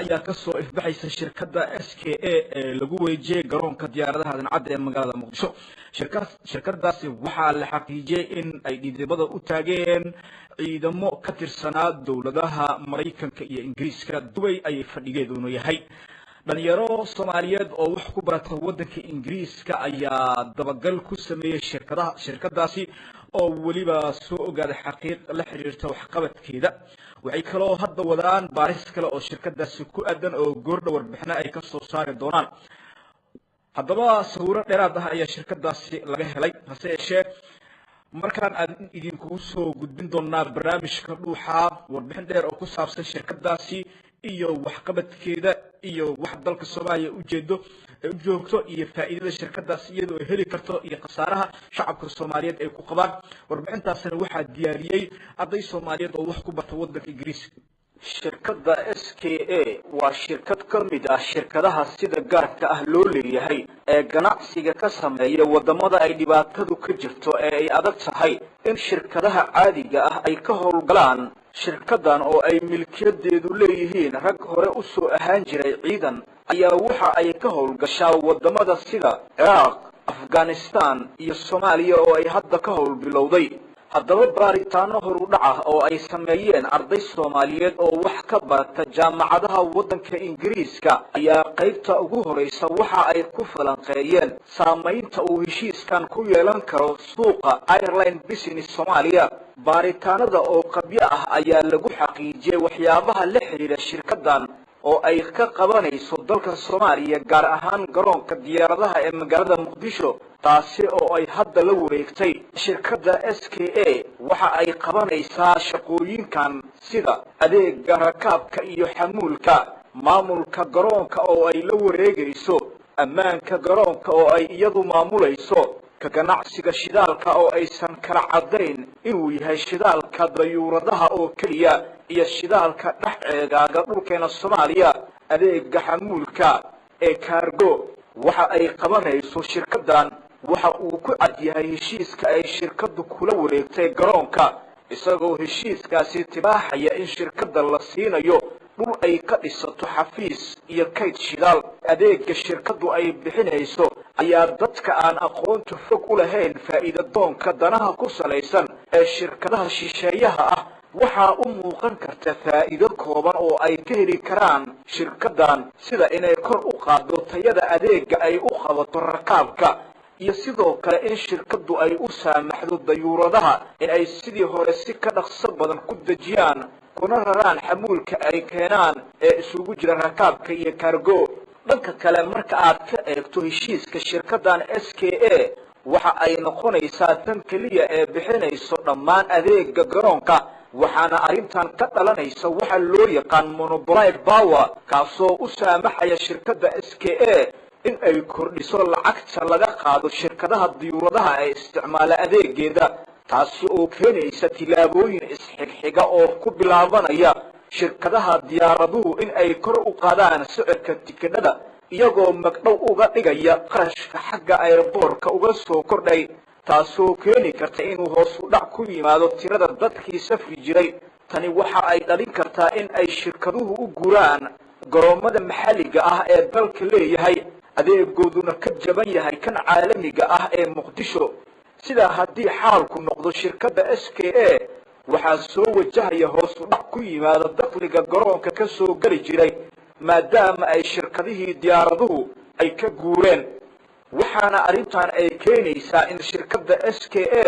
ayaa ka soo ifbaxaysa shirkadda SKA ee lagu wareejiyay garoonka diyaaradaha Aadan ee magaalada Muqdisho. shirkadaasi waxaa la xaqiijiyay in ay dhidibada u taageen ciidamo ka tirsanaa dawladaha Mareykanka iyo Ingiriiska. Dubai ay fadhigeedu yahay dhalinyaro Soomaaliyeed oo wax ku barata wadanka Ingiriiska ayaa dabagal ku sameeyay shirkadaasi oo waliba soo ogaaday xaqiiq la xiriirta waxqabadkeeda. waxay kaloo hadda wadaan baaris kale oo shirkadaasi ku aadan oo goordhow warbixino ay ka soo saari doonaan. haddaba sawiro dheeraad ah ayaa shirkadaasi laga helay, hase yeeshee markaan aan idinku soo gudbin doonaa barnaamijka dhuuxa warbixin dheer oo ku saabsan shirkadaasi iyo waxqabadkeeda iyo wax dalka Soomaaliya u joogto iyo faa'iidada shirkadaas iyadoo ay heli karto iyo khasaaraha shacabka Soomaaliyeed ay ku qabaan. warbixintaasna waxaa diyaariyay arday Soomaaliyeed oo wax ku barta wadanka Ingiriiska. shirkadda SKA waa shirkad ka mid ah shirkadaha sida gaarka ah loo leeyahay ee ganacsiga ka sameeya wadamada ay dhibaatadu ka jirto ee ay adag tahay in shirkadaha caadiga ah ay ka howlgalaan. shirkadan oo ay milkiyadeedu leeyihiin rag hore u soo ahaan jiray ciidan ayaa waxa ay ka howlgashaa wadamada sida Iraq, Afghanistan iyo Soomaaliya oo ay hadda ka howl bilowday. haddaba baaritaano horudhac ah oo ay sameeyeen arday Soomaaliyeed oo wax ka barata jaamacadaha wadanka Ingiriiska ayaa qaybta ugu horeysa waxa ay ku falanqeeyeen saameynta uu heshiiskan ku yeelan karo suuqa airline business Soomaaliya. baaritaanada oo qabyo ah ayaa lagu xaqiijiyay waxyaabaha la xiriira shirkadan oo ay ka qabanayso dalka Soomaaliya gaar ahaan garoonka diyaaradaha ee magaalada Muqdisho, taasi oo ay hadda la wareegtay. shirkadda SKA waxa ay qabanaysaa shaqooyinkan sida adeega rakaabka iyo xamuulka, maamulka garoonka oo ay la wareegayso, ammaanka garoonka oo ay iyadu maamulayso, ka ganacsiga shidaalka oo aysan kala cadayn inuu yahay shidaalka dayuuradaha oo kaliya iyo shidaalka dhex eegaaga dhulkeena Soomaaliya. adeega xamuulka ee cargo waxa ay qabanayso shirkadan waxa uu ku cad yahay heshiiska ay shirkadu kula wareegtay garoonka, isagoo heshiiskaasi tibaaxaya in shirkada la siinayo dhul ay ka dhisato xafiis iyo kayd shidaal. adeega shirkadu ay bixinayso ayaa dadka aan aqoonta fog u lahayn faa'iido doonka danaha ku salaysan ee shirkadaha shisheeyaha ah waxaa u muuqan karta faa'iido kooban oo ay ka heli karaan shirkadan, sida inay kor u qaado tayada adeega ay u qabato rakaabka iyo sidoo kale in shirkadu ay u saamaxdo dayuuradaha in ay sidii hore si ka dhaqso badan ku dejiyaan kuna raraan xamuulka ay keenaan ee isugu jira rakaabka iyo cargo. dhanka kale marka aad ka eegto heshiiska shirkadan SKA waxa ay noqonaysaa tan kaliya ee bixinayso dhammaan adeega garoonka, waxaana arrintan ka dhalanaysa waxa loo yaqaan monopoly power kaasoo u saamaxaya shirkadda SKA in ay kordhiso lacagta laga qaado shirkadaha diyuuradaha ee isticmaala adeegeeda, taasi oo keenaysa tilaabooyin isxigxiga oo ku bilaabanaya shirkadaha diyaaraduhu in ay kor u qaadaan sicirka tikidhada iyagoo magdhow uga dhigaya qarashka xagga airportka uga soo kordhay, taasoo keeni karta inuu hoos u dhac ku yimaado tirada dadkii safri jiray. tani waxa ay dhalin kartaa in ay shirkaduhu u guraan garoomada maxalliga ah ee dalka leeyahay, adeegooduna ka jaban yahay kan caalamiga ah ee Muqdisho. sida haddii xaalku noqdo shirkadda SKA waxaa soo wajahaya hoos u dhac ku yimaada dakhliga garoonka ka soo gali jiray maadaama ay shirkadihii diyaaraduhu ay ka guureen. waxaana arrintan ay keenaysaa in shirkadda SKA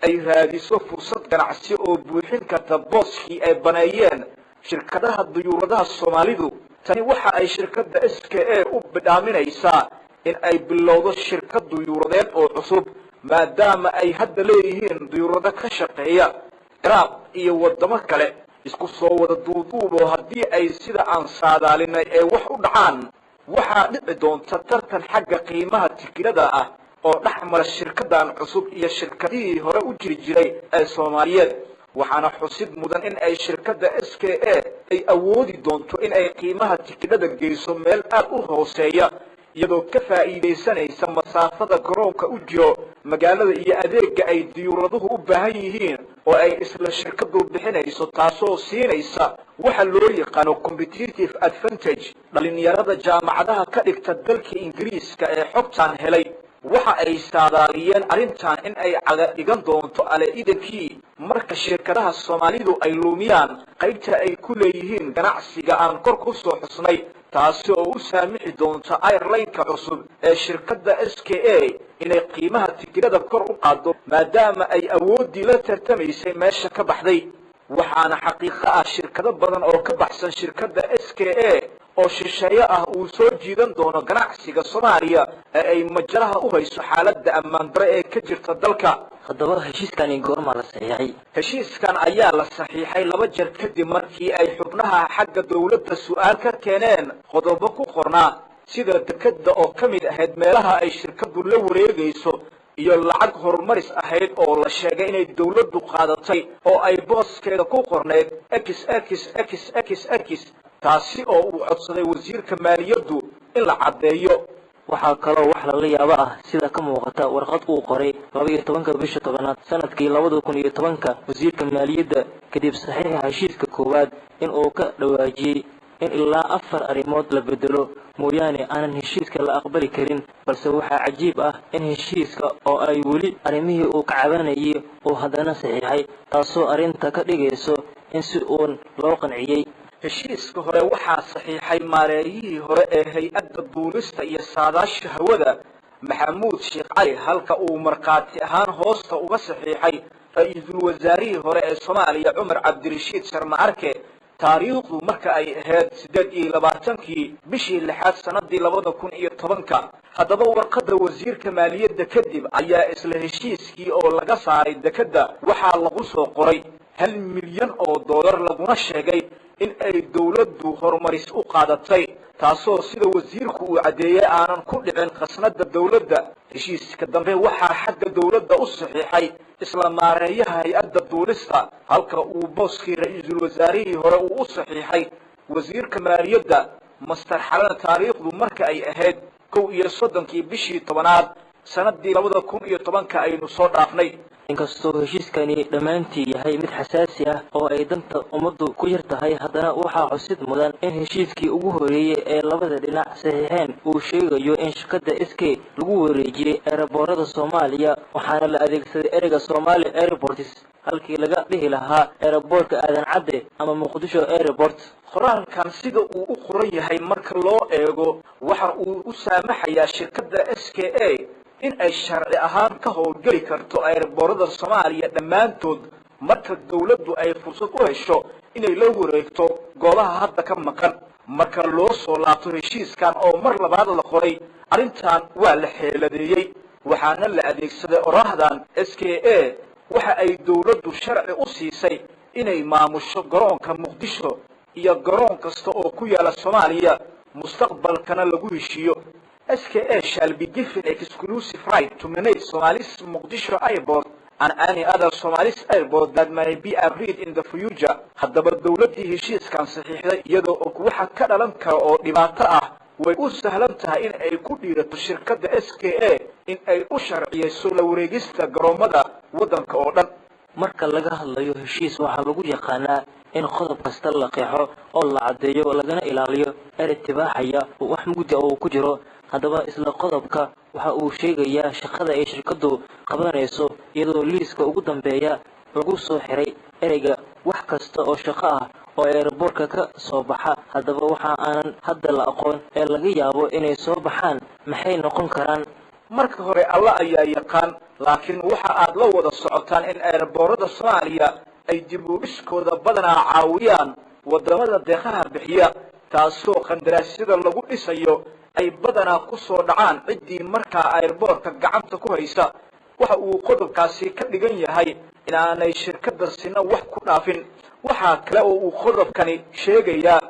ay raadiso fursad ganacsi oo buuxin karta booskii ay baneeyeen shirkadaha diyuuradaha Soomaalidu. tani waxa ay shirkadda SKA u bidhaaminaysaa in ay bilowdo shirkad diyuuradeed oo cusub maadaama ay hadda leeyihiin diyuurado ka shaqeeya Iraq iyo wadamo kale. isku soo wada duuduubo haddii ay sida aan saadaalinay ee wax u dhacaan waxaa dhici doonta tartan xagga qiimaha tikidhada ah oo dhaxmara shirkadan cusub iyo shirkadihii hore u jiri jiray ee Soomaaliyeed. waxaana xusid mudan in ay shirkadda SKA ay awoodi doonto in ay qiimaha tikidhada geyso meel aad u hooseeya iyadoo ka faa'iideysanaysa masaafada garoonka u jiro magaalada iyo adeega ay diyuuraduhu u baahan yihiin oo ay isla shirkadu bixinayso, taasoo siinaysa waxa loo yaqaano competitive advantage dhalinyarada jaamacadaha ka dhigta dalka ingiriiska ee xogtan helay waxa ay saadaaliyeen arrintan in ay caga dhigan doonto ale idankii marka shirkadaha Soomaalidu ay lumiyaan qaybta ay ku leeyihiin ganacsiga aan kor ku soo xusnay taasi oo u saamixi doonta airline-ka cusub ee shirkadda SKA inay qiimaha tigidhada kor u qaado maadaama ay awoodii la tartamaysay meesha ka baxday waxaana xaqiiqo ah shirkado badan oo ka baxsan shirkadda SKA oo shisheeye ah uu soo jiidan doono ganacsiga Soomaaliya ee ay majalaha u hayso xaaladda ammaan darro ee ka jirta dalka haddaba heshiiskani goorma la saxiixay heshiiskan ayaa la saxiixay 2 jeer kadib markii ay xubnaha xagga dawladda su'aal ka keeneen qodobo ku qornaa sida dekada oo ka mid ahayd meelaha ay shirkadu la wareegayso iyo lacag horumaris ahayd oo la sheegay inay dawladdu qaadatay oo ay booskeeda ku qorneed xxxx taasi oo uu codsaday wasiirka maaliyaddu in la cadeeyo waxaa kaloo wax lala yaabo ah sida ka muuqata warqad uu qoray 12 bisha 10 sanadkii 2010 wasiirka maaliyadda kadib saxiixa heshiiska koowaad in uu ka dhawaajiyay in ilaa 4 arrimood la bedelo mooyaane aanan heshiiska la aqbali karin balse waxaa cajiib ah in heshiiska oo ay weli arrimihii uu ka cabanayay uu haddana saxiixay taasoo arrinta ka dhigayso in si uun loo qanciyay heshiiska hore waxaa saxiixay maareeyihii hore ee hay-adda duulista iyo saadaasha hawada maxamuud sheekh cali halka uu markhaati ahaan hoosta uga saxiixay ra'iisul wasaarihii hore ee Soomaaliya Cumar Cabdirashiid Sharma Arke taariikhdu marka ay ahayd 28kii bishii 6 sanadii 2010 haddaba warqadda wasiirka maaliyadda kadib ayaa isla heshiiskii oo laga saaray dekada waxaa lagu soo qoray $1 milyan laguna sheegay in ay dawladdu horumaris u qaadatay taasoo sida wasiirku uu cadeeyay aanan ku dhicin khasnada dawladda heshiiska dambe waxaa xagga dawladda u saxiixay isla maareeyaha hay-adda duulista halka uu booskii ra'iisul wasaarihii hore uu u saxiixay wasiirka maaliyadda master xalana taariikhdu marka ay ahayd 31kii bishii 10aad sanadii 2010 aynu soo dhaafnay inkastoo heshiiskani dhammaantii yahay mid xasaasi ah oo ay danta ummaddu ku yar tahay haddana waxaa xusid mudan in heshiiskii ugu horeeyay ee labada dhinac saxiixeen uu sheegayo in shirkadda SK lagu wareejiyay eeraboorada Soomaaliya waxaana la adeegsaday ereyga Somali Airports halkii laga dhihi lahaa eeraboorka aadan cadde ama Muqdisho Airport qoraalkan sida uu u qoran yahay marka loo eego waxa uu u saamaxayaa shirkadda SKA in ay sharci ahaan ka howlgeli karto eeraboorada Soomaaliya dhammaantood marka dawladdu ay fursad u hesho inay la wareegto goobaha hadda ka maqan marka loo soo laabto heshiiskan oo mar labaad la qoray arrintan waa la xeeladeeyay waxaana la adeegsaday oraahdan SKA waxa ay dawladdu sharci u siisay inay maamusho garoonka Muqdisho iyo garoon kasta oo ku yaala Soomaaliya mustaqbalkana lagu heshiiyo SKA shall be given exclusive right to manage Somalis Mogadishu Airport and any other Somalis airport that may be agreed in the future. haddaba dawladdii heshiiskan saxiixday iyadoo og waxa ka dhalan kara oo dhibaato ah way u sahlan tahay in ay ku dhiirato shirkadda SKA in ay u sharciyeyso la wareegista garoomada waddanka oo dhan marka laga hadlayo heshiis waxaa lagu yaqaanaa in qodob kasta la qeexo oo la cadeeyo lagana ilaaliyo eritibaaxaya wax mugdi oo ku jiro haddaba isla qodobka waxa uu sheegayaa shaqada ay shirkadu qabanayso iyadoo liiska ugu dambeeya lagu soo xiray ereyga wax kasta oo shaqo ah oo airportka ka soo baxa haddaba waxa aanan hadda la aqoon ee laga yaabo inay soo baxaan maxay noqon karaan marka hore alla ayaa yaqaan laakiin waxa aad la wada socotaan in airportada Soomaaliya ay dib u dhiskooda badanaa caawiyaan wadamada deeqaha bixiya taasoo qandaraasyada lagu dhisayo ay badanaa ku soo dhacaan cidii markaa airportka gacanta ku haysa waxa uu qodobkaasi ka dhigan yahay inaanay shirkadda sina wax ku dhaafin waxa kale oo uu qodobkani sheegayaa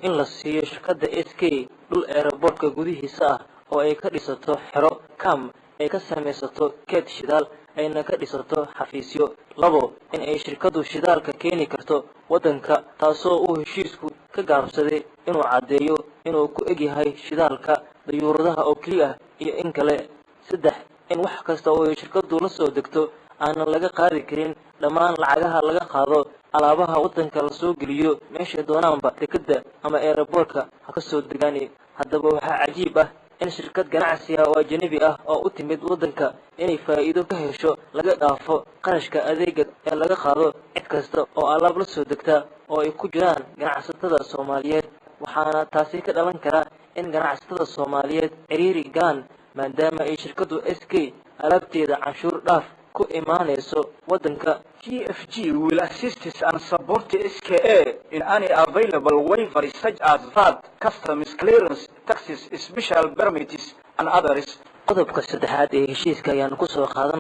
in la siiyo shirkadda SK dhul airportka gudihiisa ah oo ay ka dhisato xero kam ay ka samaysato keed shidaal ayna ka dhisato xafiisyo 2 in ay shirkadu shidaalka keeni karto waddanka taasoo uu heshiisku ka gaabsaday inuu cadeeyo inuu ku eg yahay shidaalka dayuuradaha oo kaliya iyo in kale 3 in wax kasta oo shirkadu la soo degto aanan laga qaadi karin dhammaan lacagaha laga qaado alaabaha waddanka la soo geliyo meesha doonaanba dekada ama aeroboortka ha ka soo degaan. haddaba waxaa cajiib ah in shirkad ganacsi ah oo ajnabi ah oo u timid waddanka inay faa'iido ka hesho laga dhaafo qarashka adeega ee laga qaado cid kasta oo alaab la soo degta oo ay ku jiraan ganacsatada Soomaaliyeed. waxaana taasi ka dhalan kara in ganacsatada Soomaaliyeed ciriiri galaan maadaama ay shirkadu SK alaabteeda canshuur dhaaf ku imaanayso waddanka. GFG will assist and support SKA in any available waivers such as VAT, customs clearance, taxes, special permits and others. qodobka saddexaad ee heshiiska ayaan ku soo qaadan